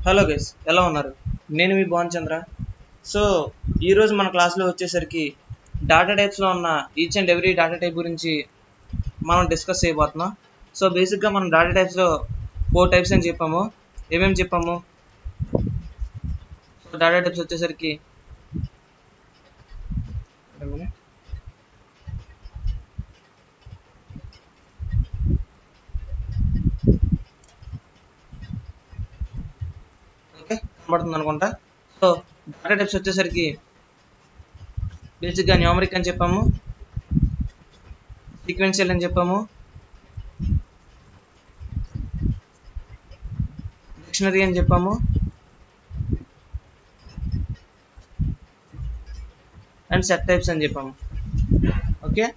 Hello guys, ఎలా ఉన్నారు? నేను మీ భాన్ చంద్ర. సో ఈరోజు మన క్లాస్లో వచ్చేసరికి డాటా టైప్స్లో ఉన్న each and every data type గురించి మనం డిస్కస్ చేయబోతున్నాం. సో బేసిక్గా మనం డాటా టైప్స్లో 4 టైప్స్ అని చెప్పాము. ఏమేమి చెప్పాము? సో డాటా టైప్స్ వచ్చేసరికి ఓకే, కనబడుతుంది అనుకుంటా. సో డాటా టైప్స్ వచ్చేసరికి బేసిక్గా న్యూమరిక్ అని చెప్పాము, సీక్వెన్షియల్ అని చెప్పాము, డిక్షనరీ అని చెప్పాము, అండ్ సెట్ టైప్స్ అని చెప్పాము. ఓకే,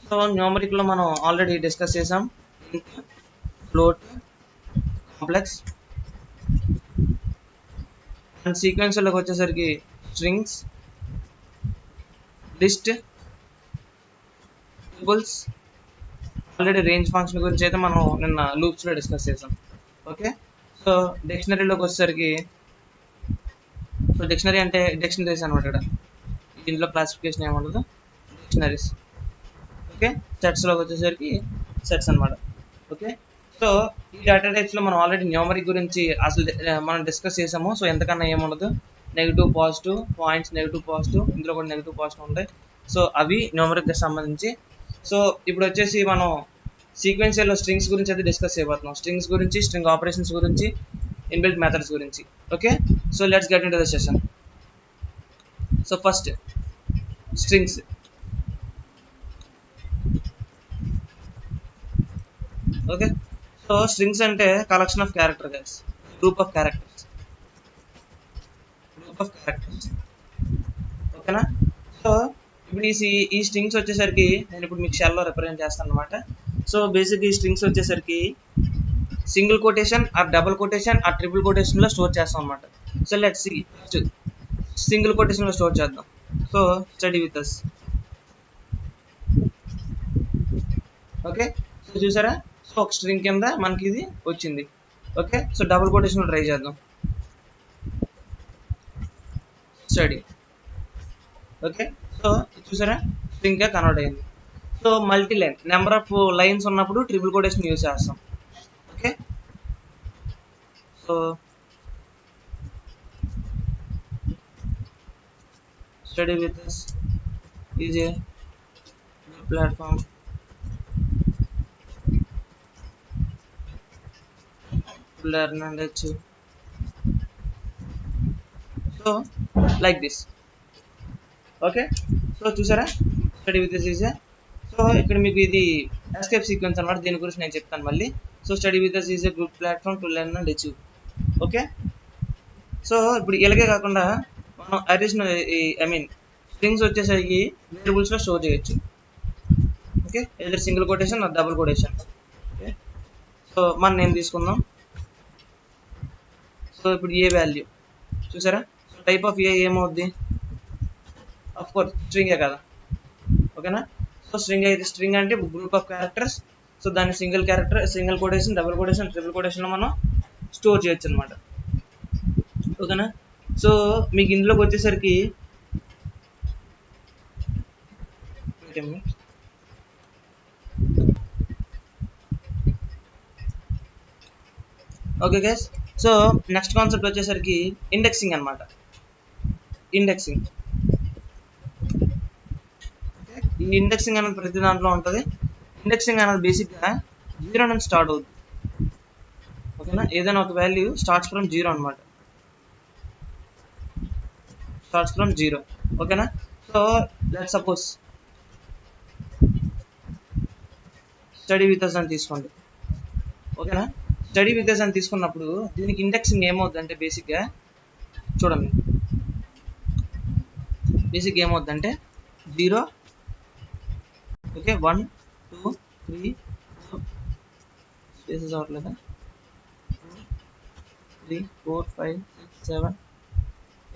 సో న్యూమరిక్లో మనం ఆల్రెడీ డిస్కస్ చేసాం. Float, complex. అండ్ సీక్వెన్షియల్లోకి వచ్చేసరికి strings, list, triples. Already range function గురించి అయితే మనం నిన్న లూప్స్లో డిస్కస్ చేసాం. ఓకే, సో డిక్షనరీలోకి వచ్చేసరికి డిక్షనరీ అంటే డిక్షనరీస్ అనమాట. ఇక్కడ దీంట్లో క్లాసిఫికేషన్ ఏముండదు, డిక్షనరీస్. ఓకే, సెట్స్లోకి వచ్చేసరికి సెట్స్ అనమాట. ఓకే, సో ఈ డేటా టైప్స్లో మనం ఆల్రెడీ న్యూమరిక్ గురించి అసలు మనం డిస్కస్ చేసాము. సో ఎంతకన్నా ఏముండదు, negative positive points, negative positive, ఇందులో కూడా నెగిటివ్ పాజిటివ్ ఉంటాయి. సో అవి న్యూమరిక్కి సంబంధించి. సో ఇప్పుడు వచ్చేసి మనం సీక్వెన్షియల్లో స్ట్రింగ్స్ గురించి అయితే డిస్కస్ చేయబోతున్నాం. స్ట్రింగ్స్ గురించి, స్ట్రింగ్ ఆపరేషన్స్ గురించి, ఇన్బిల్ట్ మెథడ్స్ గురించి. Okay, so let's get into the session. So first strings. Okay, so strings అంటే collection of character guys, group of characters. ఓకేనా? సో ఇప్పుడు ఈ స్ట్రింగ్స్ వచ్చేసరికి నేను ఇప్పుడు మీకు షెల్లో రిప్రజెంట్ చేస్తాను అనమాట. సో బేసిక్ ఈ స్ట్రింగ్స్ వచ్చేసరికి single quotation or double quotation or triple కొటేషన్లో స్టోర్ చేస్తాం అనమాట. So let's see, first single కొటేషన్లో స్టోర్ చేద్దాం. So study with us. Okay, so చూసారా? సో ఒక స్ట్రింగ్ కింద మనకి ఇది వచ్చింది. ఓకే, సో డబుల్ కొటేషన్లో ట్రై చేద్దాం. స్టడీ. ఓకే, సో చూసారా, స్ట్రింగ్గా కన్వర్ట్ అయింది. So multi line, number of lines ఉన్నప్పుడు ట్రిపుల్ కొటేషన్ యూజ్ చేస్తాం. Okay, so study with us is a platform to learn and achieve. So like this. Okay, so చూసారా, study with us is a, so ఇక్కడ మీకు ఇది escape sequence అనమాట. దీని గురించి నేను చెప్తాను మళ్ళీ. So study with us is a good platform to learn and achieve. Okay, so ఇప్పుడు ఇలాగే కాకుండా మనం అడిషనల్ స్ట్రింగ్స్ వచ్చేసరికి వేరియబుల్స్లో స్టోర్ చేయొచ్చు. ఓకే, ఏదైనా single quotation or double quotation. Okay, so మన నేమ్ తీసుకుందాం. సో ఇప్పుడు ఏ వాల్యూ చూసారా, సో టైప్ ఆఫ్ ఏ ఏమవుద్ది, ఆఫ్ కోర్స్ స్ట్రింగే కదా. ఓకేనా? సో స్ట్రింగ్ అంటే గ్రూప్ ఆఫ్ క్యారెక్టర్స్. సో దాన్ని single character, single quotation, double quotation, triple కొటేషన్లో మనం స్టోర్ చేయొచ్చు అనమాట. ఓకేనా? సో మీకు ఇందులోకి వచ్చేసరికి okay guys, so next concept వచ్చేసరికి ఇండెక్సింగ్ అనమాట. ఇండెక్సింగ్. ఈ ఇండెక్సింగ్ అనేది ప్రతి దాంట్లో ఉంటుంది. ఇండెక్సింగ్ అనేది బేసిక్గా 0 నుంచి స్టార్ట్ అవుతుంది. ఓకేనా? ఏదైనా ఒక వాల్యూ స్టార్ట్స్ ఫ్రమ్ 0 అనమాట. Starts from 0. ఓకేనా? So let suppose study with us అని తీసుకోండి. ఓకేనా? స్టడీ విత్ us అని తీసుకున్నప్పుడు దీనికి ఇండెక్సింగ్ ఏమవుతుందంటే బేసిక్గా చూడండి, బేసిక్ ఏమవుతుందంటే 0, ఓకే, 1 2 3 4 స్పేసెస్ అవ్వట్లేదా, 3 4 5 6 7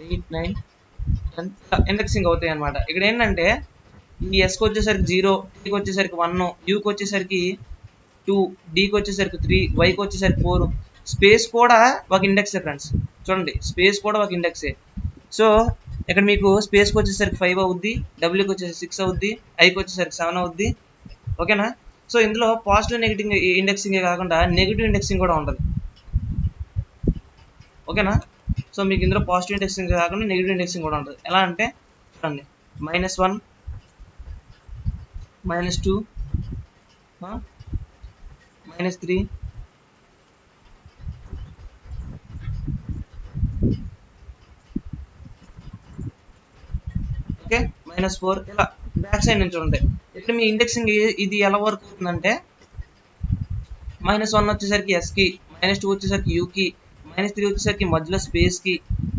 8 9 10 ఇండెక్సింగ్ అవుతాయి అనమాట. ఇక్కడ ఏంటంటే ఈ ఎస్కి వచ్చేసరికి 0, టీకి వచ్చేసరికి 1, యూకి వచ్చేసరికి 2, డీకి వచ్చేసరికి 3, వైకి వచ్చేసరికి 4. స్పేస్ కూడా ఒక ఇండెక్సే ఫ్రెండ్స్. చూడండి స్పేస్ కూడా ఒక ఇండెక్సే. సో ఇక్కడ మీకు స్పేస్కి వచ్చేసరికి 5 అవుద్ది, డబ్ల్యూకి వచ్చేసరికి 6 అవుద్ది, ఐకి వచ్చేసరికి 7 అవుద్ది. ఓకేనా. సో ఇందులో పాజిటివ్ నెగిటివ్ ఇండెక్సింగే కాకుండా నెగిటివ్ ఇండెక్సింగ్ కూడా ఉంటుంది. ఓకేనా. సో మీకు ఇందులో పాజిటివ్ ఇండెక్సింగ్ కాకుండా నెగిటివ్ ఇండెక్సింగ్ కూడా ఉంటుంది. ఎలా అంటే చూడండి -1, -2, -3, ఓకే, -4 ఇలా బ్యాక్ సైడ్ నుంచి ఉంటాయి. ఇక్కడ మీ ఇండెక్సింగ్ ఇది ఎలా వర్క్ అవుతుందంటే -1 వచ్చేసరికి ఎస్కి, -2 వచ్చేసరికి యూకి, -3 వచ్చేసరికి మధ్యలో స్పేస్కి,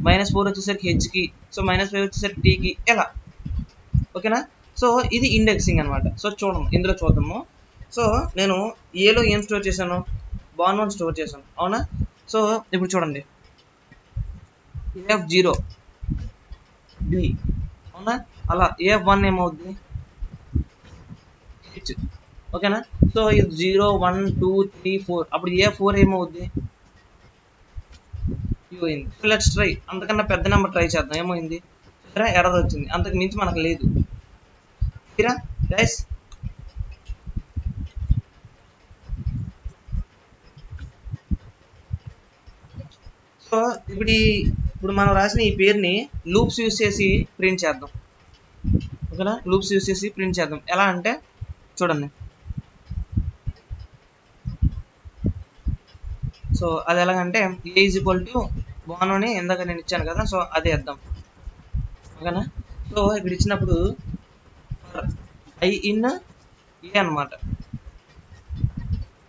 -4 వచ్చేసరికి హెచ్కి, సో -5 వచ్చేసరికి టీకి ఇలా. ఓకేనా. సో ఇది ఇండెక్సింగ్ అనమాట. సో చూడండి ఇందులో చూద్దాము. సో నేను ఏలో ఏం స్టోర్ చేశాను, బాన్1 స్టోర్ చేశాను అవునా. సో ఇప్పుడు చూడండి AF0 B అవునా. అలా AF1 ఏమవుద్ది H. ఓకేనా. సో ఇది 0, 1, 2, 3, 4 అప్పుడు AF4 ఏమవుద్ది U అయింది. సో లెట్స్ ట్రై, అంతకన్నా పెద్ద నెంబర్ ట్రై చేద్దాం. ఏమైంది సరే ఎర్రర్ వచ్చింది, అంతకు మించి మనకు లేదు. తీరా గైస్. సో ఇప్పుడు మనం రాసిన ఈ పేరుని లూప్స్ యూస్ చేసి ప్రింట్ చేద్దాం. ఓకేనా. లూప్స్ యూస్ చేసి ప్రింట్ చేద్దాం. ఎలా అంటే చూడండి. సో అది ఎలాగంటే A = బాన్ అని ఇందాక నేను ఇచ్చాను కదా, సో అదే ఇద్దాం. ఓకేనా. సో ఇక్కడ ఇచ్చినప్పుడు I in A అనమాట.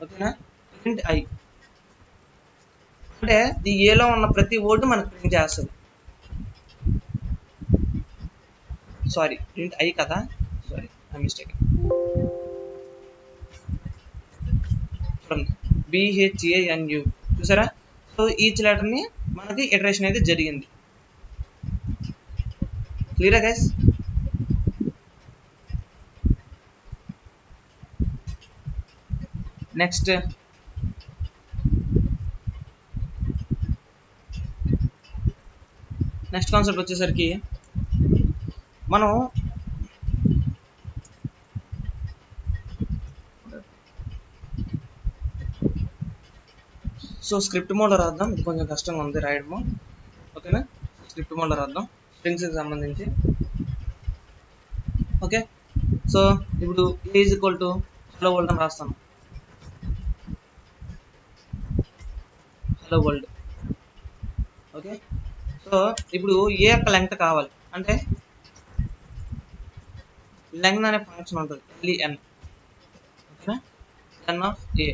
ఓకేనా. ప్రింట్ I అంటే ఈ ఏలో ఉన్న ప్రతి వర్డ్ మనకు ప్రింట్ చేస్తుంది. సారీ ప్రింట్ I కదా, సారీ ఐ మిస్టేక్. చూడండి BHANU చూసారా. సో ఈచ్ లెటర్ని మనకి ఇటరేషన్ అయితే జరిగింది. క్లియరా గైస్. నెక్స్ట్ కాన్సెప్ట్ వచ్చేసరికి మనం సో స్క్రిప్ట్ మోడ్లో రాద్దాం. ఇది కొంచెం కష్టంగా ఉంది రాయడము. ఓకేనా. స్క్రిప్ట్ మోడ్లో రాద్దాం స్ట్రింగ్స్కి సంబంధించి. ఓకే. సో ఇప్పుడు A = హలో వరల్డ్ అని రాస్తాను. Hello world. ఓకే. సో ఇప్పుడు ఏ యొక్క లెంగ్త్ కావాలి అంటే లెంగ్త్ అనే ఫంక్షన్ ఉంటుంది LEN. ఓకేనా. Len of A.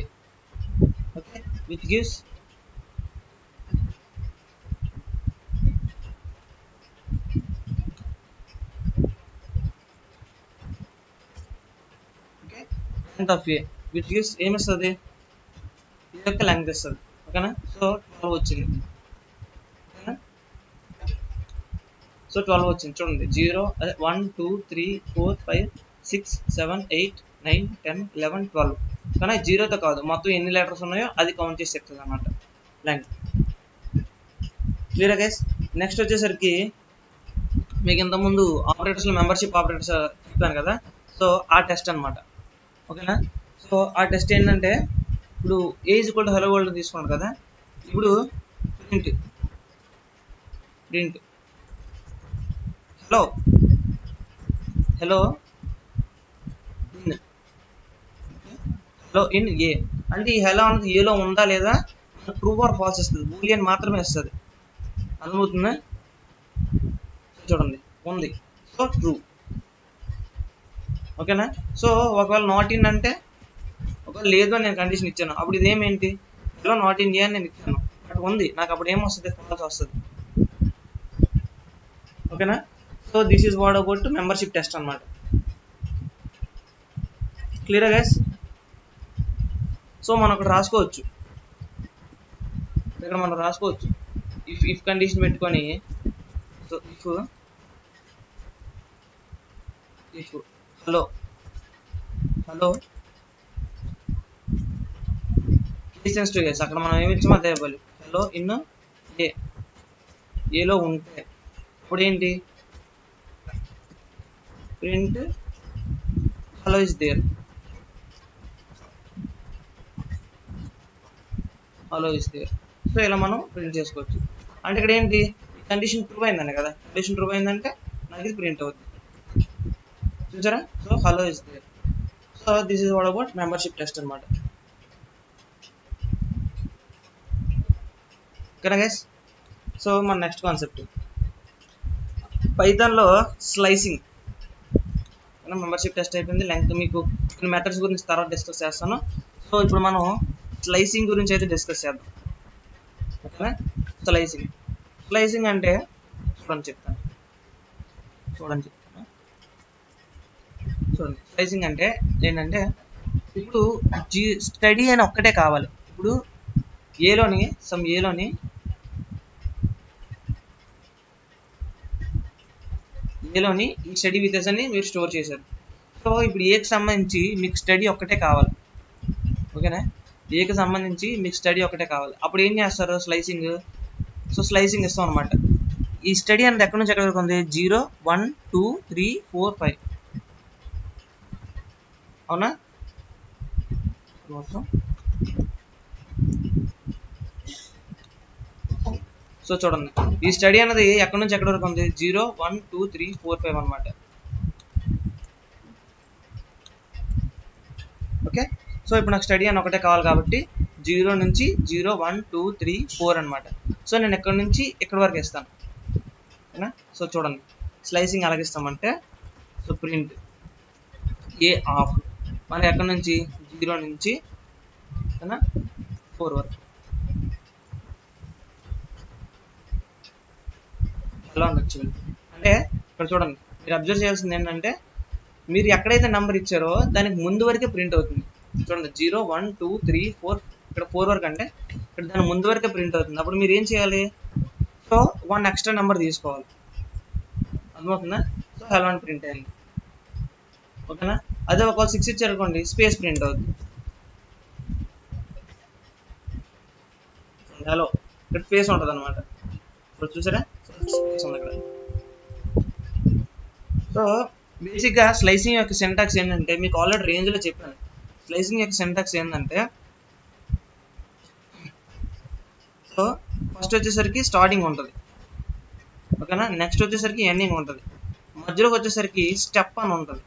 Okay. Which gives length of A which gives ఏమిస్తుంది A యొక్క లెంగ్త్ ఇస్తుంది. ఓకేనా. సో 12 వచ్చింది. ఓకేనా. సో 12 వచ్చింది. చూడండి 0 1 2 3 4 5 6 7 8 9 10 11 12. కానీ 0తో కాదు, మొత్తం ఎన్ని లెటర్స్ ఉన్నాయో అది కౌంట్ చేసి చెప్తుంది అన్నమాట లెంగ్త్. Clear guys. నెక్స్ట్ వచ్చేసరికి మీకు ఇంతకుముందు ఆపరేటర్స్లో మెంబర్షిప్ ఆపరేటర్స్ చెప్పాను కదా, సో ఆ టెస్ట్ అనమాట. ఓకేనా. సో ఆ టెస్ట్ ఏంటంటే ఇప్పుడు A = హలో వరల్డ్ తీసుకున్నాడు కదా, ఇప్పుడు print hello hello in hello in A అంటే ఈ హలో అనేది ఏలో ఉందా లేదా ట్రూ ఆర్ ఫాల్స్ ఇస్తుంది, బూలియన్ మాత్రమే ఇస్తుంది. అర్థమవుతుందా. చూడండి ఉంది, సో ట్రూ. ఓకేనా. సో ఒకవేళ నాట్ ఇన్ అంటే ఒకవేళ లేదు అని నేను కండిషన్ ఇచ్చాను, అప్పుడు ఇదేమేంటి హలో నాట్ ఇన్ ఏ అని నేను ఇచ్చాను, బట్ ఉంది, నాకు అప్పుడు ఏమొస్తుంది ఫాల్స్ వస్తుంది. ఓకేనా. So this is what about membership test అనమాట. Clear guys. సో మనం ఇక్కడ రాసుకోవచ్చు, ఇఫ్ కండిషన్ పెట్టుకొని. So if hello sensitive case అక్కడ మనం ఏమి ఇచ్చామో అదే ఇవ్వాలి. హలో ఇన్ ఏలో ఉంటే ఇప్పుడు ఏంటి print hello is there, hello is there. So ఇలా మనం ప్రింట్ చేసుకోవచ్చు. అంటే ఇక్కడ ఏంటి కండిషన్ ట్రూ అయిందండి కదా, కండిషన్ ట్రూ అయిందంటే నాకు ఇది ప్రింట్ అవుతుంది చూసారా. So hello is there. So this is what about membership test అనమాట. ఓకేనా గైస్. సో మన నెక్స్ట్ కాన్సెప్ట్ పైథాన్లో స్లైసింగ్. మెంబర్షిప్ టెస్ట్ అయిపోయింది, లెంగ్త్ మీకు మెథడ్స్ గురించి తర్వాత డిస్కస్ చేస్తాను. సో ఇప్పుడు మనం స్లైసింగ్ గురించి అయితే డిస్కస్ చేద్దాం. ఓకేనా. స్లైసింగ్ అంటే చెప్తాను. చూడండి స్లైసింగ్ అంటే ఏంటంటే ఇప్పుడు స్టడీ అని ఒక్కటే కావాలి. ఇప్పుడు ఏలోని ఈ స్టడీ వితెస్ అని మీరు స్టోర్ చేశారు. సో ఇప్పుడు ఏకి సంబంధించి మీకు స్టడీ ఒక్కటే కావాలి. ఓకేనా. ఏకి సంబంధించి మీకు స్టడీ ఒకటే కావాలి. అప్పుడు ఏం చేస్తారు స్లైసింగ్. సో స్లైసింగ్ ఇస్తాం అనమాట. ఈ స్టడీ అనేది ఎక్కడి నుంచి ఎక్కడి వరకు ఉంది 0 1 2 3 4 5 అవునా. సో చూడండి ఈ స్టడీ అనేది ఎక్కడి నుంచి ఎక్కడి వరకు ఉంది 0 1 2 3 4 5 అనమాట. ఓకే. సో ఇప్పుడు నాకు స్టడీ అని ఒకటే కావాలి కాబట్టి 0 నుంచి 0 1 2 3 4 అనమాట. సో నేను ఎక్కడి నుంచి ఎక్కడి వరకు ఇస్తాను. ఓకేనా. సో చూడండి స్లైసింగ్ ఎలాగిస్తామంటే సో ప్రింట్ ఏ ఆఫ్ మనకి ఎక్కడి నుంచి 0 నుంచి 4 వరకు. అలా ఉండొచ్చు. అంటే ఇక్కడ చూడండి మీరు అబ్జర్వ్ చేయాల్సింది ఏంటంటే మీరు ఎక్కడైతే నెంబర్ ఇచ్చారో దానికి ముందు వరకే ప్రింట్ అవుతుంది. చూడండి 0 1 2 3 4 ఇక్కడ 4 వరకు అంటే ఇక్కడ దాని ముందు వరకే ప్రింట్ అవుతుంది. అప్పుడు మీరు ఏం చేయాలి. సో 1 ఎక్స్ట్రా నెంబర్ తీసుకోవాలి. అర్థమవుతుందా. సో హలో అని ప్రింట్ అయింది. ఓకేనా. అదే ఒకవేళ 6 ఇచ్చారనుకోండి స్పేస్ ప్రింట్ అవుతుంది. హలో ఇక్కడ స్పేస్ ఉంటుంది అనమాట. ఇప్పుడు చూసారా స్పేస్ ఉంది ఇక్కడ. సో బేసిక్గా స్లైసింగ్ యొక్క సింటాక్స్ ఏంటంటే మీకు ఆల్రెడీ రేంజ్లో చెప్పాను. స్లైసింగ్ యొక్క సింటాక్స్ ఏంటంటే సో ఫస్ట్ వచ్చేసరికి స్టార్టింగ్ ఉంటుంది. ఓకేనా. నెక్స్ట్ వచ్చేసరికి ఎండింగ్ ఉంటుంది. మధ్యలోకి వచ్చేసరికి స్టెప్ అని ఉంటుంది.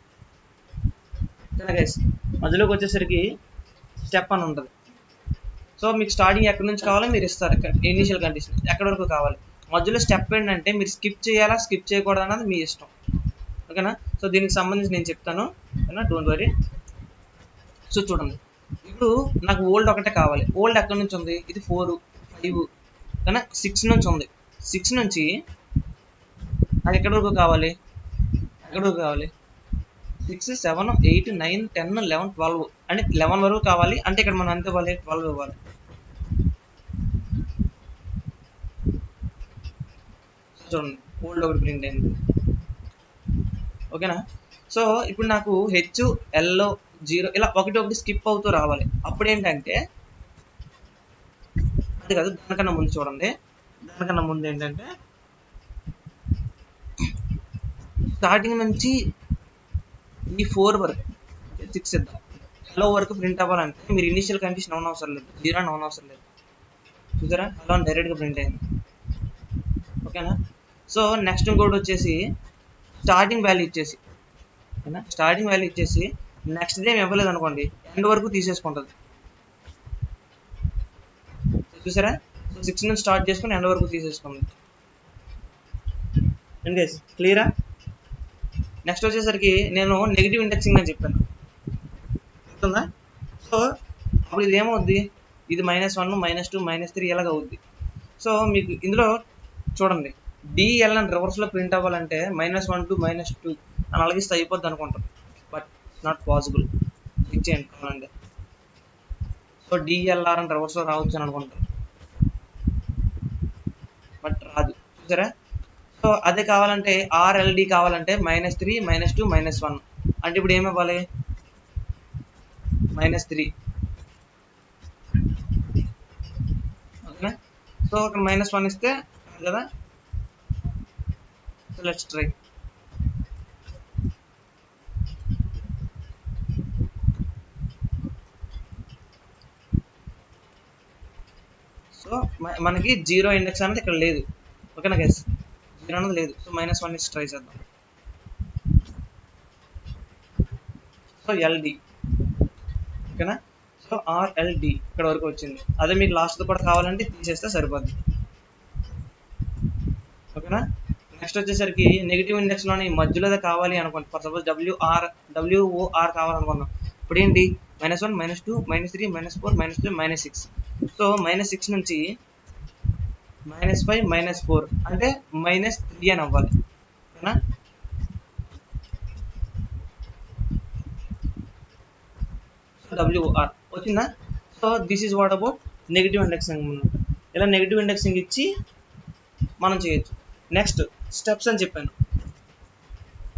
మధ్యలోకి వచ్చేసరికి స్టెప్ అని ఉంటుంది. సో మీకు స్టార్టింగ్ ఎక్కడి నుంచి కావాలో మీరు ఇస్తారు. ఇనీషియల్ కండిషన్ ఎక్కడి వరకు కావాలి. మధ్యలో స్టెప్ ఏంటంటే మీరు స్కిప్ చేయాలా స్కిప్ చేయకూడదు అన్నది మీ ఇష్టం. ఓకేనా. సో దీనికి సంబంధించి నేను చెప్తాను. ఓకేనా. Don't worry. సో చూడండి ఇప్పుడు నాకు ఓల్డ్ ఒకటే కావాలి. ఓల్డ్ ఎక్కడి నుంచి ఉంది ఇది 4 5 కానీ 6 నుంచి ఉంది. 6 నుంచి అది ఎక్కడి వరకు కావాలి 6 7 8 9 10 11 12 అంటే 11 వరకు కావాలి. అంటే ఇక్కడ మనం ఎంత ఇవ్వాలి 12 ఇవ్వాలి. చూడండి ఓల్డ్ ఒకటి ప్రింట్ అయింది. ఓకేనా. సో ఇప్పుడు నాకు హెచ్ ఎల్ 0 ఇలా ఒకటి స్కిప్ అవుతూ రావాలి. అప్పుడు ఏంటంటే అది కాదు దానికన్నా ముందు చూడండి. దానికన్నా ముందు ఏంటంటే స్టార్టింగ్ నుంచి ఈ 4 వరకు 6 ఇద్దాం. హలో వరకు ప్రింట్ అవ్వాలంటే మీరు ఇనిషియల్ కండిషన్ అవసరం లేదు 0 అని అవసరం లేదు. చూసారా హలో అని డైరెక్ట్గా ప్రింట్ అయింది. ఓకేనా. సో నెక్స్ట్ ఇంకోటి వచ్చేసి స్టార్టింగ్ వాల్యూ ఇచ్చేసి ఓకేనా. స్టార్టింగ్ వాల్యూ ఇచ్చేసి నెక్స్ట్ డే ఇవ్వలేదు అనుకోండి ఎండ్ వరకు తీసేసుకుంటుంది. చూసారా 6 నుంచి స్టార్ట్ చేసుకుని ఎండ్ వరకు తీసేసుకుంది. క్లియరా. నెక్స్ట్ వచ్చేసరికి నేను నెగిటివ్ ఇండెక్సింగ్ అని చెప్పాను గుర్తుందా. సో అప్పుడు ఇది ఏమవుద్ది ఇది -1 -2 -3 ఎలాగ అవుద్ది. సో మీకు ఇందులో చూడండి డిఎల్ అని రివర్స్లో ప్రింట్ అవ్వాలంటే -1 to -2 అని అలాగిస్తే అయిపోద్ది అనుకుంటాం. But not possible. చెక్ చేయండి కావాలంటే. సో డిఎల్ఆర్ అని రివర్స్లో రావచ్చు అని అనుకుంటారు బట్ రాదు. చూసారా. సో అదే కావాలంటే ఆర్ఎల్డి కావాలంటే -3 -2 -1 అంటే ఇప్పుడు ఏమి ఇవ్వాలి -3 సో అక్కడ -1 ఇస్తే కదా. So let's try. సో మనకి 0 ఇండెక్స్ అనేది ఇక్కడ లేదు. ఓకేనా గైస్, 0 అనేది లేదు. సో -1 ఇచ్చి ట్రై చేద్దాం. So LD. ఓకేనా, సో RLD ఇక్కడ వరకు వచ్చింది. అదే మీకు లాస్ట్ కూడా కావాలంటే తీసేస్తే సరిపోద్ది. ఓకేనా, నెక్స్ట్ వచ్చేసరికి నెగిటివ్ ఇండెక్స్లోని మధ్యలో కావాలి అనుకోండి. For suppose WOR కావాలనుకున్నాం. ఇప్పుడు ఏంటి -1 -2 -3 -4 -3 -6. సో -6 నుంచి -5 -4 అంటే -3 అని అవ్వాలి. ఓకేనా, WOR వచ్చిందా. So this is what about negative indexing. ఇలా నెగిటివ్ ఇండెక్సింగ్ ఇచ్చి మనం చేయొచ్చు. నెక్స్ట్ స్టెప్స్ అని చెప్పాను.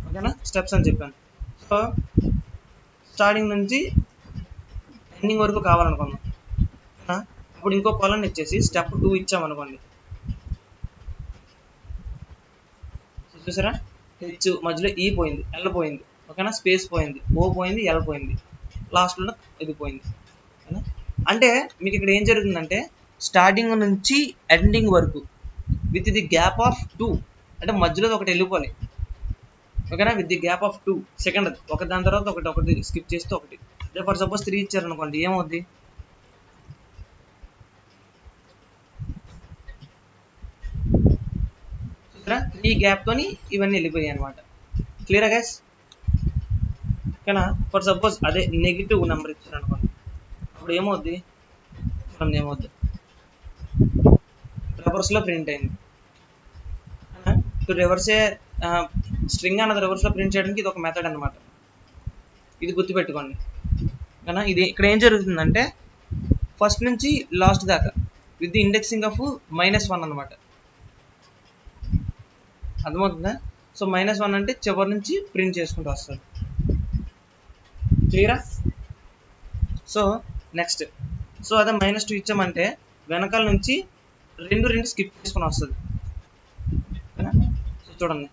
ఓకేనా, స్టెప్స్ అని చెప్పాను. సో స్టార్టింగ్ నుంచి ఎండింగ్ వరకు కావాలనుకున్నాం. ఇప్పుడు ఇంకో కాలన్ ఇచ్చేసి స్టెప్ 2 ఇచ్చామనుకోండి. చూసారా, హెచ్ మధ్యలో ఈ పోయింది, ఎల్ పోయింది. ఓకేనా, స్పేస్ పోయింది, ఓ పోయింది, ఎల్ పోయింది, లాస్ట్లో ఇది పోయింది. అంటే మీకు ఇక్కడ ఏం జరుగుతుందంటే స్టార్టింగ్ నుంచి ఎండింగ్ వరకు విత్ ది గ్యాప్ ఆఫ్ 2, అంటే మధ్యలో ఒకటి వెళ్ళిపోవాలి. ఓకేనా, with the gap of 2 second, ఒక దాని తర్వాత ఒకటి స్కిప్ చేస్తే ఒకటి. ఫర్ సపోజ్ 3 ఇచ్చారనుకోండి, ఏమవుద్ది? చూసారా, 3 గ్యాప్తోని ఇవన్నీ వెళ్ళిపోయాయి అనమాట. క్లియరా గైస్? ఓకేనా, ఫర్ సపోజ్ అదే నెగిటివ్ నెంబర్ ఇచ్చారనుకోండి, అప్పుడు ఏమవుద్ది? ఏమవుద్ది, రివర్స్లో ప్రింట్ అయింది. రివర్సే స్ట్రింగ్ అన్నది రివర్స్లో ప్రింట్ చేయడానికి ఇది ఒక మెథడ్ అనమాట. ఇది గుర్తుపెట్టుకోండి. ఓకేనా, ఇది ఇక్కడ ఏం జరుగుతుందంటే ఫస్ట్ నుంచి లాస్ట్ దాకా విత్ ది ఇండెక్సింగ్ ఆఫ్ -1 అనమాట. అర్థమవుతుందా? సో -1 అంటే చివరి నుంచి ప్రింట్ చేసుకుంటూ వస్తుంది. క్లియరా? సో నెక్స్ట్, సో అదే -2 ఇచ్చామంటే వెనకాల నుంచి రెండు స్కిప్ చేసుకుని వస్తుంది. సో చూడండి,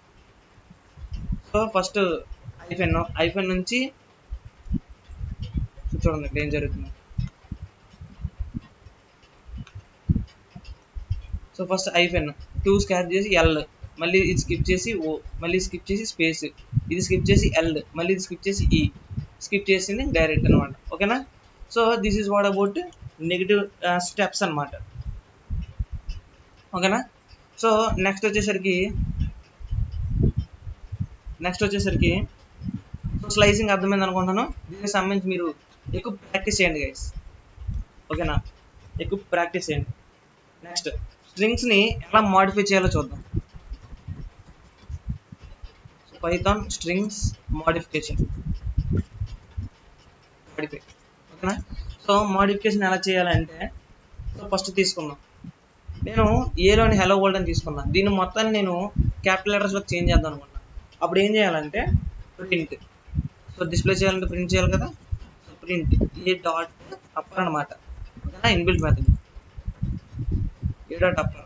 సో ఫస్ట్ ఐఫెన్ నుంచి చూడండి ఇక్కడ ఏం జరుగుతుంది. సో ఫస్ట్ ఐఫెన్ 2 స్కాప్ చేసి ఎల్, మళ్ళీ ఇది స్కిప్ చేసి ఓ, మళ్ళీ స్కిప్ చేసి స్పేస్, ఇది స్కిప్ చేసి ఎల్, మళ్ళీ ఇది స్కిప్ చేసి ఈ, స్కిప్ చేసింది డైరెక్ట్ అనమాట. ఓకేనా, so this is what about negative steps అనమాట. ఓకేనా, సో నెక్స్ట్ వచ్చేసరికి స్లైసింగ్ అర్థమైంది అనుకుంటున్నాను. దీనికి సంబంధించి మీరు ఎక్కువ ప్రాక్టీస్ చేయండి గైస్. ఓకేనా, ఎక్కువ ప్రాక్టీస్ చేయండి. నెక్స్ట్ స్ట్రింగ్స్ని ఎలా మాడిఫై చేయాలో చూద్దాం. Python strings modification. ఓకేనా, సో మోడిఫికేషన్ ఎలా చేయాలంటే, సో ఫస్ట్ తీసుకుందాం. నేను ఏలోని హెలో వరల్డ్ అని తీసుకున్నా. దీన్ని మొత్తాన్ని నేను క్యాపిటల్ లెటర్స్లో చేంజ్ చేద్దాం అనుకున్నా. అప్పుడు ఏం చేయాలంటే ప్రింట్, సో డిస్ప్లే చేయాలంటే ప్రింట్ చేయాలి కదా. So print A dot upper అనమాట. ఓకేనా, inbuilt method A dot upper.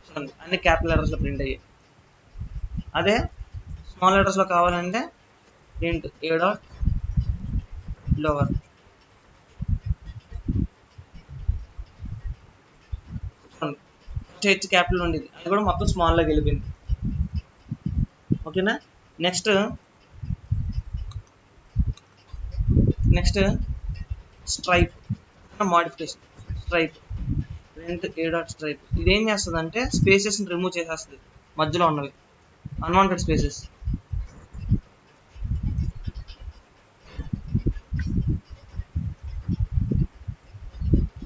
చూడండి, అన్ని క్యాపిటల్ లెటర్స్లో ప్రింట్ అయ్యాయి. అదే స్మాల్ లెటర్స్లో కావాలంటే print A dot lower. H capital ఉండేది, అది కూడా మొత్తం స్మాల్లోకి వెళ్ళిపోయింది. ఓకేనా, next strip modification. Strip print A dot strip. ఇది ఏం చేస్తుంది అంటే స్పేసెస్ని రిమూవ్ చేసేస్తుంది, మధ్యలో ఉన్నవి అన్వాంటెడ్ స్పేసెస్.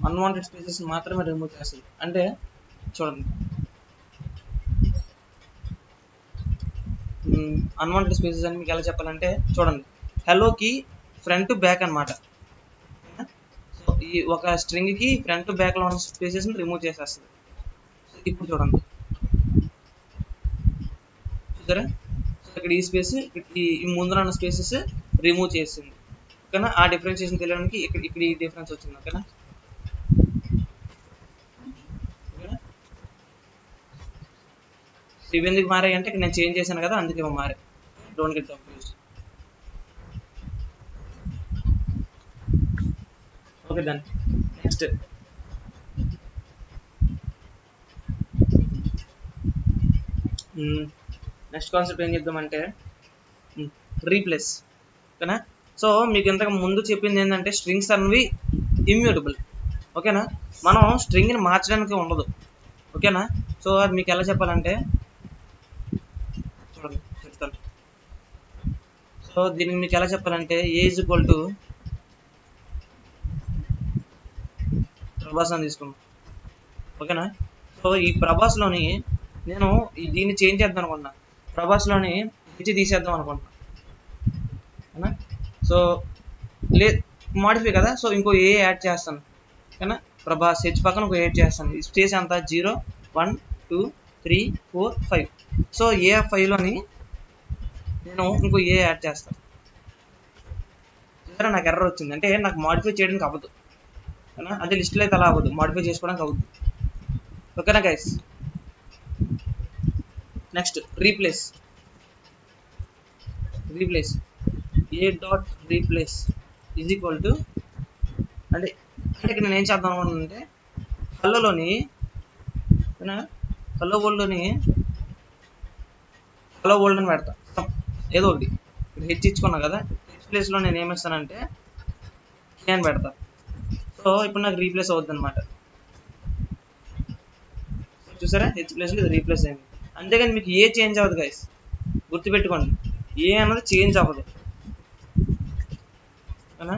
అన్వాంటెడ్ స్పేసెస్ మాత్రమే రిమూవ్ చేస్తుంది. అంటే చూడండి, అన్వాంటెడ్ స్పేసెస్ అని మీకు ఎలా చెప్పాలంటే చూడండి, హెలోకి ఫ్రంట్ బ్యాక్ అనమాట. సో ఈ ఒక స్ట్రింగ్కి ఫ్రంట్ బ్యాక్లో ఉన్న స్పేసెస్ని రిమూవ్ చేసేస్తుంది. ఇప్పుడు చూడండి, చూసారా, సో ఇక్కడ ఈ స్పేస్, ఈ ముందున ఉన్న స్పేసెస్ రిమూవ్ చేసింది. ఓకేనా. ఆ డిఫరెన్షియేషన్ తెలియడానికి ఇక్కడ ఈ డిఫరెన్స్ వచ్చింది. ఓకేనా. ఇవి ఎందుకు మారాయి అంటే ఇక్కడ నేను చేంజ్ చేశాను కదా, అందుకే మారాయి. Don't get confuse. Okay done. Next concept ఏం చెప్దామంటే రీప్లేస్. ఓకేనా. సో మీకు ఇంతకు ముందు చెప్పింది ఏంటంటే స్ట్రింగ్స్ అనేవి ఇమ్యూటబుల్. ఓకేనా. మనం స్ట్రింగ్ని మార్చడానికి ఉండదు. ఓకేనా. సో అది మీకు ఎలా చెప్పాలంటే చూడండి చెప్తాను. సో దీనికి మీకు ఎలా చెప్పాలంటే ఏ ఈజ్ ఈక్వల్ టు ప్రభాస్ అని తీసుకున్నాం. ఓకేనా. సో ఈ ప్రభాస్లోని నేను దీన్ని చేంజ్ చేద్దాం అనుకున్నా. ప్రభాస్లోని హెచ్ తీసేద్దాం అనుకుంటున్నా. ఓకేనా. సో మాడిఫై కదా, సో ఇంకో ఏ యాడ్ చేస్తాను. ఓకేనా. ప్రభాస్ హెచ్ పక్కన ఇంకో యాడ్ చేస్తాను. స్పేస్ అంత 0 1 2 3 4 5. సో ఏ 5లోని నేను ఇంకో ఏ యాడ్ చేస్తాను. సరే నాకు ఎర్రర్ వచ్చింది అంటే నాకు మాడిఫై చేయడానికి అవ్వదు. ఓకేనా. అదే లిస్ట్లో అయితే అలా అవ్వదు, మాడిఫై చేసుకోవడానికి అవ్వదు. ఓకేనా guys. Next replace. A dot replace is equal to అంటే ఇక్కడ నేను ఏం చేద్దాం అనుకుంటున్నానంటే హలోలోని హలో వరల్డ్లోని హలో వరల్డ్ అని పెడతా ఏదో ఒకటి. ఇప్పుడు హెచ్ ఇచ్చుకున్నా కదా, హెచ్ ప్లేస్లో నేను ఏమిస్తానంటే కే అని పెడతా. సో ఇప్పుడు నాకు రీప్లేస్ అవుద్ది అనమాట. చూసారా, హెచ్ ప్లేస్లో ఇది రీప్లేస్ అయింది. అంతేగాని మీకు ఏ చేంజ్ అవ్వదు గైస్, గుర్తుపెట్టుకోండి. ఏ అన్నది చేంజ్ అవ్వదు. ఓకేనా.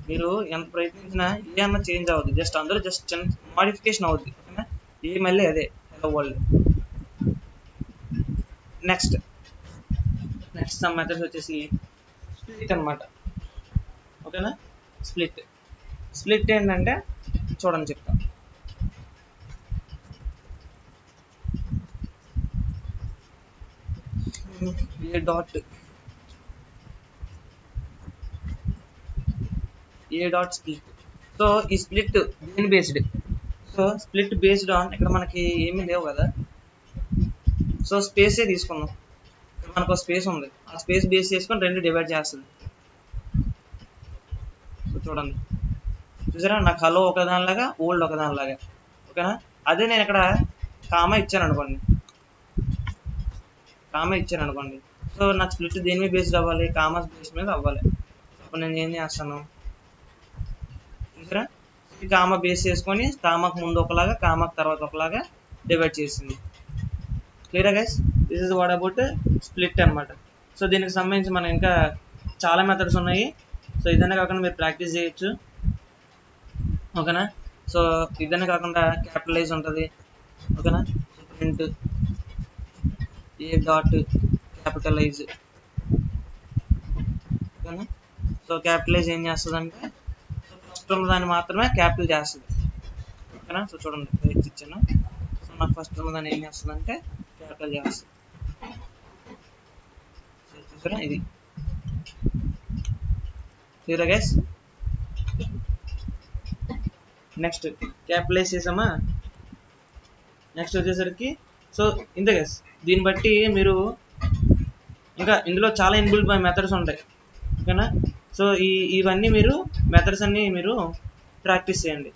మీరు ఎంత ప్రయత్నించినా ఏ అన్నది చేంజ్ అవ్వదు, జస్ట్ అందులో జస్ట్ చిన్న మాడిఫికేషన్ అవుద్ది. ఓకేనా. ఏ మళ్ళీ అదే hello world. Next some methods వచ్చేసి స్ప్లిట్ అనమాట. ఓకేనా. స్ప్లిట్ ఏంటంటే చూడండి చెప్తాను. A dot split. సో ఈ స్ప్లిట్ దేని based? So split based on ఇక్కడ మనకి ఏమీ లేవు కదా, సో స్పేసే తీసుకుందాం. మనకు స్పేస్ ఉంది, ఆ స్పేస్ బేస్ చేసుకొని రెండు డివైడ్ చేస్తుంది. సో చూడండి, చూసారా, నాకు హలో ఒకదానిలాగా ఓల్డ్ ఒకదానిలాగా. ఓకేనా. అదే నేను ఇక్కడ కామా ఇచ్చాను అనుకోండి, సో నాకు స్ప్లిట్ దేని మీద బేస్డ్ అవ్వాలి, కామర్స్ బేస్ మీద అవ్వాలి. అప్పుడు నేను ఏం చేస్తాను, చూసారా, ఈ కామా బేస్ చేసుకొని కామాకు ముందు ఒకలాగా కామాకు తర్వాత ఒకలాగా డివైడ్ చేసింది. Clear guys. This is what about split అనమాట. సో దీనికి సంబంధించి మనం ఇంకా చాలా మెథడ్స్ ఉన్నాయి. సో ఇదనే కాకుండా మీరు ప్రాక్టీస్ చేయొచ్చు. ఓకేనా. సో ఇదనే కాకుండా క్యాపిటలైజ్ ఉంటుంది. ఓకేనా. Print A dot capitalise. ఓకేనా. సో క్యాపిటలైజ్ ఏం చేస్తుంది అంటే ఫస్ట్ ఉన్న దాన్ని మాత్రమే క్యాపిటల్ చేస్తుంది. ఓకేనా. సో చూడండి హెచ్ ఇచ్చాను, సో నాకు ఫస్ట్ ఉన్న దాన్ని ఏం చేస్తుంది అంటే క్యాపిటల్ చేస్తుంది. చూసారా, ఇది క్లియర్ గైస్. నెక్స్ట్ క్యాపిటలైజ్ చేసామా, నెక్స్ట్ వచ్చేసరికి సో ఇంతే గైస్. దీన్ని బట్టి మీరు ఇంకా ఇందులో చాలా ఇన్బిల్ట్ మెథడ్స్ ఉంటాయి. ఓకేనా. సో ఇవన్నీ మీరు మెథడ్స్ అన్నీ మీరు ప్రాక్టీస్ చేయండి.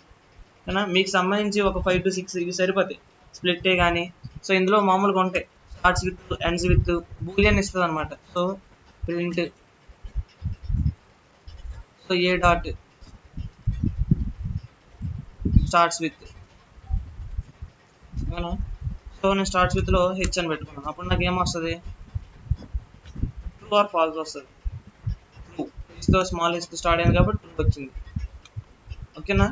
ఓకేనా. మీకు సంబంధించి ఒక 5 to 6 ఇవి సరిపోతాయి, స్ప్లిట్టే కానీ. సో ఇందులో మామూలుగా ఉంటాయి, starts with ends with Boolean ఇస్తుంది అనమాట. So print so A dot starts with. ఓకేనా. సో నేను స్టార్ట్స్ విత్లో హెచ్ అని పెట్టుకున్నాను, అప్పుడు నాకు ఏమొస్తుంది, ట్రూ ఆర్ ఫాల్స్ వస్తుంది. ట్రూ, హెచ్తో స్మాల్ హెచ్తో స్టార్ట్ అయింది కాబట్టి ట్రూ వచ్చింది. ఓకేనా.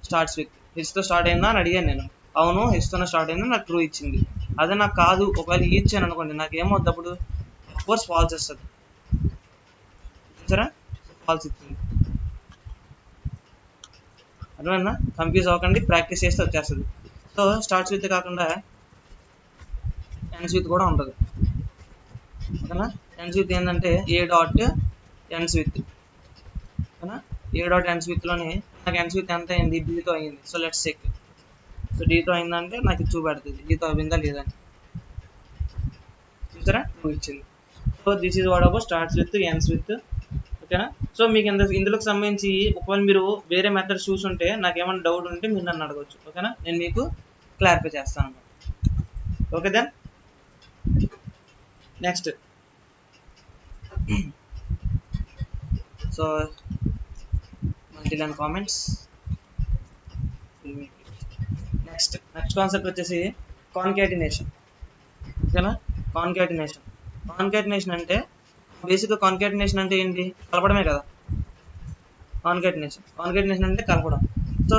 స్టార్ట్స్ విత్ హెచ్తో స్టార్ట్ అయిందా అని అడిగాను నేను, అవును హెచ్తోనే స్టార్ట్ అయిందా, నాకు ట్రూ ఇచ్చింది. అదే నాకు కాదు, ఒకవేళ ఈ ఇచ్చాను అనుకోండి, నాకు ఏమవుద్ది అప్పుడు, కోర్స్ ఫాల్స్ వస్తుంది. చూసారా, ఫాల్స్ ఇచ్చింది. అర్థమైందా. కన్ఫ్యూజ్ అవ్వకండి, ప్రాక్టీస్ చేస్తే వచ్చేస్తుంది. సో స్టార్ట్స్ విత్ కాకుండా ఎండ్స్ విత్ కూడా ఉంటుంది. ఓకేనా. ఎండ్స్ విత్ ఏంటంటే A dot ends with. A dot ends విత్లోని నాకు ఎండ్స్ విత్ ఎంత అయింది, డీతో అయింది. So let's check. సో డీతో అయిందంటే నాకు చూపెడుతుంది డీతో అయిందా లేదని. చూసారా, 2 ఇచ్చింది. So this is what about starts with ends with. ఓకేనా. సో మీకు ఇందులోకి సంబంధించి ఒకవేళ మీరు వేరే మెథడ్స్ చూసుంటే నాకు ఏమైనా డౌట్ ఉంటే మీరు నన్ను అడగవచ్చు. ఓకేనా, నేను మీకు క్లారిఫై చేస్తాను అన్నమాట. Okay then next. So multiline comments. Next concept వచ్చేసి కాన్కాటినేషన్. ఓకేనా, కాన్కాటినేషన్ అంటే బేసిక్గా కాన్కాటినేషన్ అంటే ఏంటి, కలపడమే కదా. కాన్కాటినేషన్ అంటే కలపడం. సో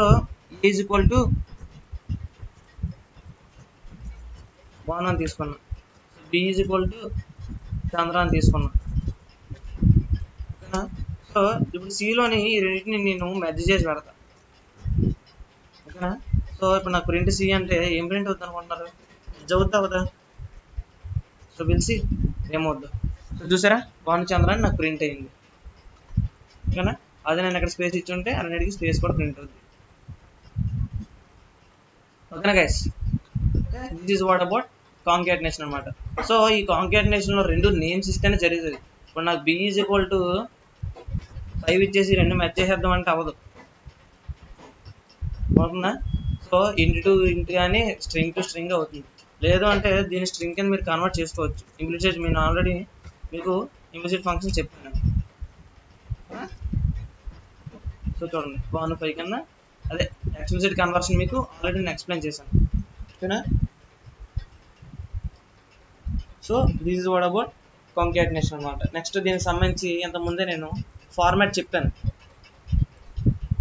ఈజ్ ఈక్వల్ టు బాన్ అని తీసుకున్నా, బి ఈజ్ ఈక్వల్ టు చంద్ర అని తీసుకున్నా. ఓకేనా. సో ఇప్పుడు సిలోని ఈ రెండింటిని నేను మెర్జ్ చేసి పెడతా. ఓకేనా. సో ఇప్పుడు నాకు ప్రింట్ సి అంటే ఏం ప్రింట్ అవుతుంది అనుకుంటున్నారు, మెర్జ్ అవుద్దా అవుదా. సో పిలిచి ఏమవుద్దు. సో చూసారా, భానుచంద్ర అని నాకు ప్రింట్ అయింది. ఓకేనా, అదే నేను అక్కడ స్పేస్ ఇచ్చి ఉంటే అన్నిటికీ స్పేస్ కూడా ప్రింట్ అవుతుంది. ఓకేనా guys, this is what about concatenation అనమాట. సో ఈ కాంకాటినేషన్లో 2 నేమ్స్ ఇస్తేనే జరుగుతుంది. ఇప్పుడు నాకు బి ఈజ్ ఈక్వల్ టు 5 ఇచ్చేసి 2 మెర్జ్ చేసేద్దాం అంటే అవ్వదు. అవుతుందా. సో ఇంటి టు ఇంటి కానీ స్ట్రింగ్ టు స్ట్రింగ్ అవుతుంది. లేదు అంటే దీని స్ట్రింగ్ కింద మీరు కన్వర్ట్ చేసుకోవచ్చు. ఇంప్లిసిట్ నేను ఆల్రెడీ మీకు ఇంప్లిసిట్ ఫంక్షన్ చెప్పాను. సో చూడండి, 1 5 కన్నా అదే ఎక్స్ప్లిసిట్ కన్వర్షన్ మీకు ఆల్రెడీ నేను ఎక్స్ప్లెయిన్ చేశాను. ఓకేనా. So this is what about concatenation అనమాట. నెక్స్ట్ దీనికి సంబంధించి ఇంతకుముందే నేను ఫార్మాట్ చెప్పాను.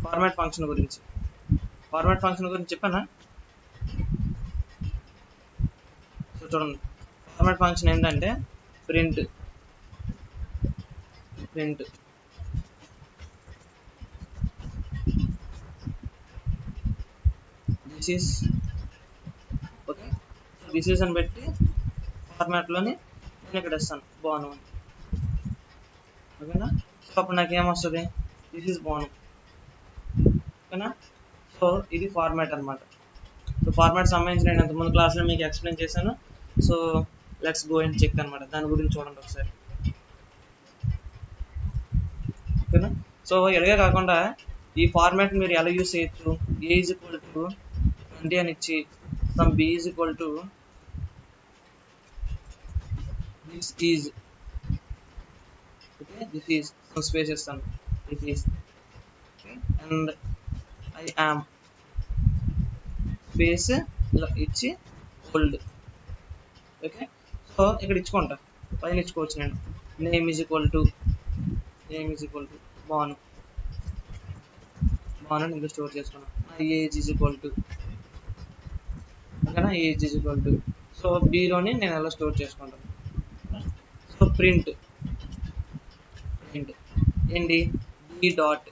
ఫార్మాట్ ఫంక్షన్ గురించి చెప్పానా. సో చూడండి, ఫార్మాట్ ఫంక్షన్ ఏంటంటే print this is okay. This is అని పెట్టి ఫార్మాట్లోని నేను ఇక్కడ ఇస్తాను బాను అని. ఓకేనా. సో అప్పుడు నాకు ఏమొస్తుంది, దిస్ ఈస్ బాను. ఓకేనా. సో ఇది ఫార్మాట్ అనమాట. సో ఫార్మాట్ సంబంధించి నేను ఇంతకుముందు క్లాస్లో మీకు ఎక్స్ప్లెయిన్ చేశాను. So let's go and check అనమాట, దాని గురించి చూడండి ఒకసారి. ఓకేనా. సో ఎలాగే కాకుండా ఈ ఫార్మాట్ మీరు ఎలా యూస్ చేయొచ్చు, ఏ ఈజ్ ఈక్వల్ టు 20 అని ఇచ్చి sum b is equal to this is okay, this is sum space ఇస్తాను, this is and I am space ఇలా ఇచ్చి ఓల్డ్. ఓకే. సో ఇక్కడ ఇచ్చుకుంటా, పైన ఇచ్చుకోవచ్చు నేను. Name is equal to Banu అని ఇంకా స్టోర్ చేసుకున్నాను. ఏజ్ ఈజ్ ఈక్వల్ టు ఓకేనా, age is equal to. So బీలోని నేను ఎలా స్టోర్ చేసుకుంటాను. సో ప్రింట్ ఏంటి, బి డాట్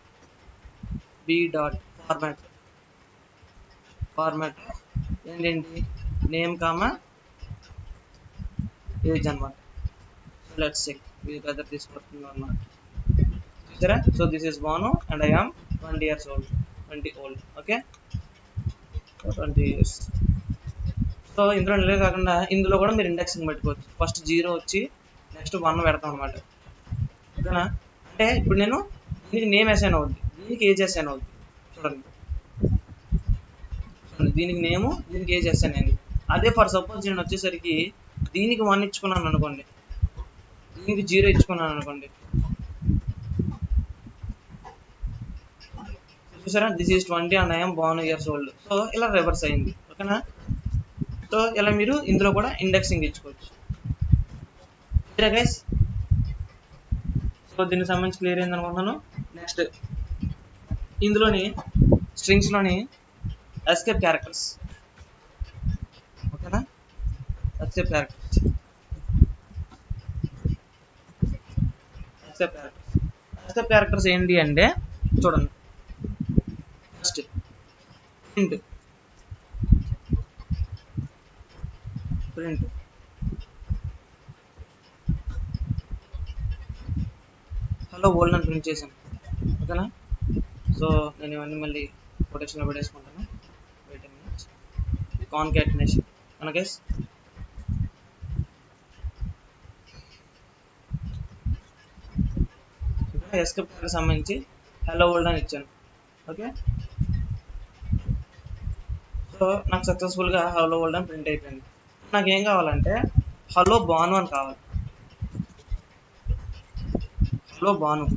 ఫార్మాట్ ఏంటి, నేమ్ కామా ఏజ్ అనమాట. సో లెట్స్ చెక్ ఇది వెదర్ తీసుకొస్తుంది అన్నమాట. చూసారా. So this is Banu and I am 20 years old. Okay, 20 years. So ఇందులో నిలే కాకుండా ఇందులో కూడా మీరు ఇండెక్సింగ్ పెట్టుకోవచ్చు. ఫస్ట్ 0 వచ్చి నెక్స్ట్ 1 పెడతాం అనమాట. ఓకేనా. అంటే ఇప్పుడు నేను దీనికి నేమ్ అసైన్ అవుద్ది, దీనికి ఏజ్ అసైన్ అవుద్ది. చూడండి దీనికి నేము, దీనికి ఏజ్ అసైన్ అయింది. అదే ఫర్ సపోజ్ నేను వచ్చేసరికి దీనికి 1 ఇచ్చుకున్నాను అనుకోండి, దీనికి 0 ఇచ్చుకున్నాను అనుకోండి. చూసారా, this is 20 and I'm born years old. So ఇలా రివర్స్ అయింది. ఓకేనా. సో ఇలా మీరు ఇందులో కూడా ఇండెక్సింగ్ ఇచ్చుకోవచ్చు. Okay guys. సో దీనికి సంబంధించి క్లియర్ అయింది అనుకుంటున్నాను. నెక్స్ట్ ఇందులోని స్ట్రింగ్స్లోని ఎస్కేప్ క్యారెక్టర్స్. ఓకేనా, ఎస్కేప్ క్యారెక్టర్స్ ఏంటి అంటే చూడండి, ఫస్ట్ ప్రింట్ హలో వరల్డ్ అని ప్రింట్ చేశాను. ఓకేనా. సో నేను ఇవన్నీ మళ్ళీ కొటేషన్లో పెట్టేసుకుంటాను. Wait a minute. Concatenation okay. Escape కి సంబంధించి హలో వరల్డ్ అని ఇచ్చాను. ఓకే, సో నాకు సక్సెస్ఫుల్గా హలో వరల్డ్ అని ప్రింట్ అయిపోయింది. నాకు ఏం కావాలంటే హలో బాను అని కావాలి. హలో బాను.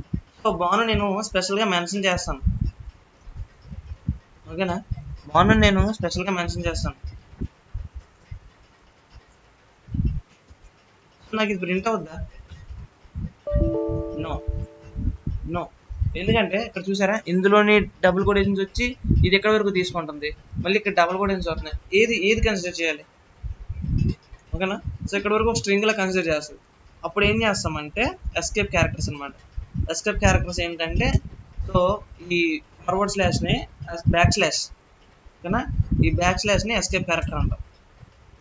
సో బాను నేను స్పెషల్గా మెన్షన్ చేస్తాను. ఓకేనా, బాను నేను స్పెషల్గా మెన్షన్ చేస్తాను. నాకు ఇది ప్రింట్ అవుద్దా? నో నో, ఎందుకంటే ఇక్కడ చూసారా, ఇందులోని డబుల్ కొటేషన్స్ వచ్చి ఇది ఎక్కడి వరకు తీసుకుంటుంది, మళ్ళీ ఇక్కడ డబుల్ కొటేషన్స్ వస్తున్నాయి. ఏది కన్సిడర్ చేయాలి? ఓకేనా, సో ఇక్కడ వరకు ఒక స్ట్రింగ్ లా కన్సిడర్ చేస్తుంది. అప్పుడు ఏం చేస్తామంటే ఎస్కేప్ క్యారెక్టర్స్ అనమాట. ఎస్కేప్ క్యారెక్టర్స్ ఏంటంటే, సో ఈ ఫార్వర్డ్ స్లాష్ని బ్యాక్ స్లాష్, ఓకేనా, ఈ బ్యాక్ స్లాష్ని ఎస్కేప్ క్యారెక్టర్ అంటాం.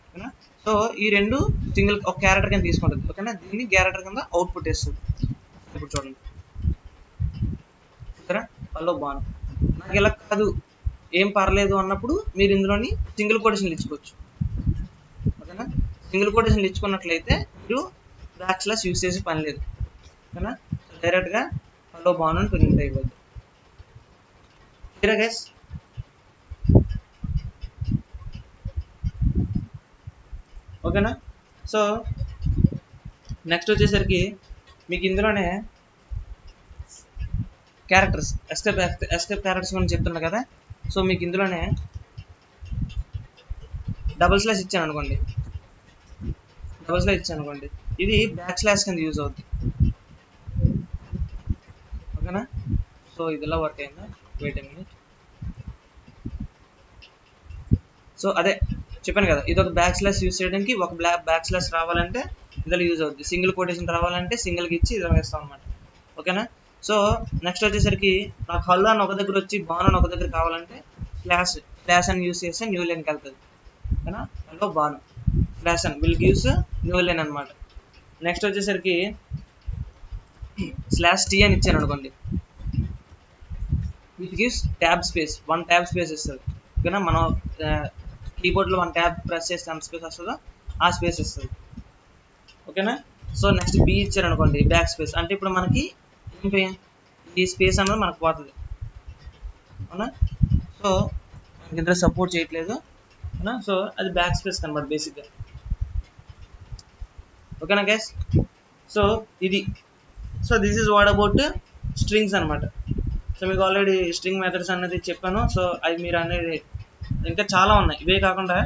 ఓకేనా, సో ఈ రెండు సింగిల్ ఒక క్యారెక్టర్ కింద తీసుకుంటుంది. ఓకేనా, దీన్ని క్యారెక్టర్ కింద అవుట్పుట్ ఇస్తుంది. ఇప్పుడు చూడండి, చూసారా, హలో బాను. నాకు ఇలా కాదు, ఏం పర్లేదు అన్నప్పుడు మీరు ఇందులోని సింగిల్ కొటేషన్లు ఇచ్చుకోవచ్చు. ఓకేనా, సింగిల్ కొటేషన్లు ఇచ్చుకున్నట్లయితే మీరు బ్యాక్ స్లాష్ యూస్ చేసే పని లేదు. ఓకేనా, డైరెక్ట్గా హలో బాను అని ప్రింట్ అయిపోద్ది. గైస్, ఓకేనా, సో నెక్స్ట్ వచ్చేసరికి మీకు ఇందులోనే క్యారెక్టర్స్ ఎస్కేప్ క్యారెక్టర్స్ గురించి చెప్తున్నా కదా. సో మీకు ఇందులోనే డబుల్ స్లాష్ ఇచ్చాను అనుకోండి, ఇది బ్యాక్ స్లాష్ కింద యూజ్ అవుతుంది. ఓకేనా, సో ఇది ఇలా వర్క్ అయిందా? Wait a minute. సో అదే చెప్పాను కదా, ఇది ఒక బ్యాక్ స్లాష్ యూజ్ చేయడానికి, ఒక బ్యాక్ స్లాష్ రావాలంటే ఇందులో యూజ్ అవుతుంది, సింగిల్ కొటేషన్ రావాలంటే సింగిల్కి ఇచ్చి ఇలా వేస్తాం అనమాట. ఓకేనా, సో నెక్స్ట్ వచ్చేసరికి నాకు హల్లో అని ఒక దగ్గర వచ్చి బాను అని ఒక దగ్గర కావాలంటే స్లాష్ అని యూజ్ చేస్తే న్యూ లైన్కి వెళ్తుంది. ఓకేనా, హలో బాను స్లాష్ అని విల్ గివ్స్ న్యూ లైన్ అనమాట. నెక్స్ట్ వచ్చేసరికి స్లాష్ టీ అని ఇచ్చాను అనుకోండి, it gives tab space, 1 tab space ఇస్తుంది. ఓకేనా, మనం కీబోర్డ్లో 1 ట్యాబ్ ప్రెస్ చేస్తే ఎంత స్పేస్ వస్తుందో ఆ స్పేస్ ఇస్తుంది. ఓకేనా, సో నెక్స్ట్ బి ఇచ్చారు అనుకోండి, బ్యాక్ స్పేస్, అంటే ఇప్పుడు మనకి ఈ స్పేస్ అన్నది మనకు పోతుంది. అవునా, సో మనకి ఇందులో సపోర్ట్ చేయట్లేదు. అవునా, సో అది బ్యాక్ స్పేస్ కనమాట బేసిక్గా. ఓకేనా గైస్, సో ఇది, so this is what about strings అనమాట. సో మీకు ఆల్రెడీ స్ట్రింగ్ మెథడ్స్ అనేది చెప్పాను. సో అవి మీరు అనేది ఇంకా చాలా ఉన్నాయి. ఇవే కాకుండా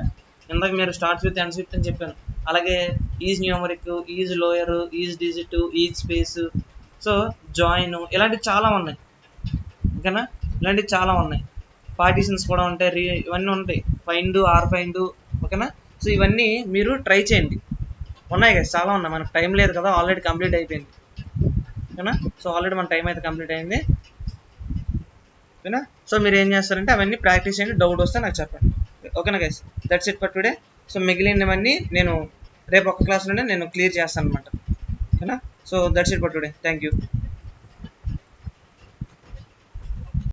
ఇందాక మీరు స్టార్ట్స్ విత్ ఎండ్స్ విత్ అని చెప్పాను, అలాగే is numeric, is lower, is digit, is space, so join, ఇలాంటివి చాలా ఉన్నాయి. ఓకేనా, ఇలాంటివి చాలా ఉన్నాయి. పార్టీషన్స్ కూడా ఉంటాయి, ఇవన్నీ ఉంటాయి, ఫైండ్, ఆర్ ఫైండ్. ఓకేనా, సో ఇవన్నీ మీరు ట్రై చేయండి. ఉన్నాయి కదా, చాలా ఉన్నాయి. మనకు టైం లేదు కదా, ఆల్రెడీ కంప్లీట్ అయిపోయింది. ఓకేనా, సో ఆల్రెడీ మన టైం అయితే కంప్లీట్ అయింది. ఓకేనా, సో మీరు ఏం చేస్తారంటే అవన్నీ ప్రాక్టీస్ చేయండి, డౌట్ వస్తే నాకు చెప్పండి. ఓకేనా guys, that's it for today. So మిగిలినవన్నీ నేను రేపు ఒక క్లాస్లోనే నేను క్లియర్ చేస్తాను అనమాట. ఓకేనా, so that's it for today. Thank you.